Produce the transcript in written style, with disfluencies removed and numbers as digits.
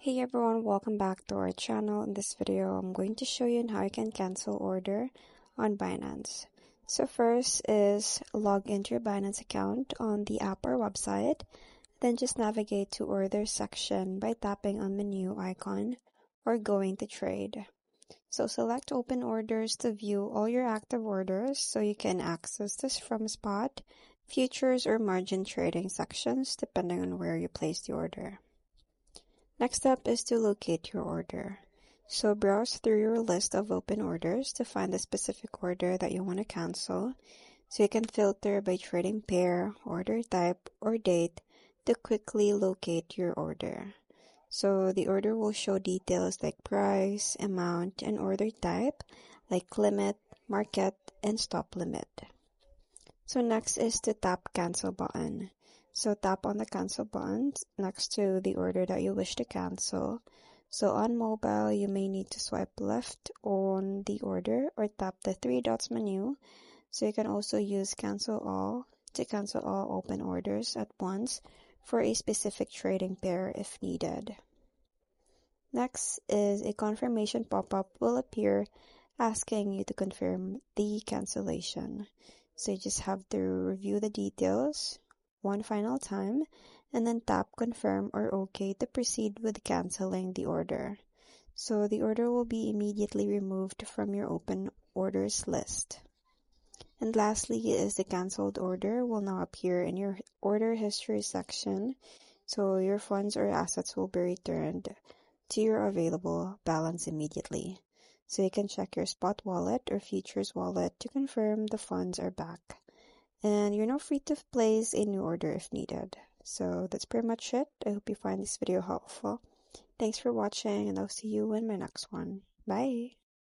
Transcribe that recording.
Hey everyone, welcome back to our channel. In this video, I'm going to show you how you can cancel order on Binance. So first is log into your Binance account on the app or website. Then just navigate to order section by tapping on menu icon or going to trade. So select open orders to view all your active orders so you can access this from spot, futures, or margin trading sections depending on where you place the order. Next step is to locate your order. So browse through your list of open orders to find the specific order that you want to cancel. So you can filter by trading pair, order type, or date to quickly locate your order. So the order will show details like price, amount, and order type like limit, market, and stop limit. So next is to tap cancel button. So tap on the cancel button next to the order that you wish to cancel. So on mobile, you may need to swipe left on the order or tap the three dots menu. So you can also use cancel all to cancel all open orders at once for a specific trading pair if needed. Next is a confirmation pop-up will appear asking you to confirm the cancellation. So you just have to review the details one final time and then tap confirm or OK to proceed with canceling the order. So the order will be immediately removed from your open orders list. And lastly is the canceled order will now appear in your order history section. So your funds or assets will be returned to your available balance immediately. So you can check your spot wallet or futures wallet to confirm the funds are back. And you're now free to place a new order if needed. So that's pretty much it. I hope you find this video helpful. Thanks for watching, and I'll see you in my next one. Bye!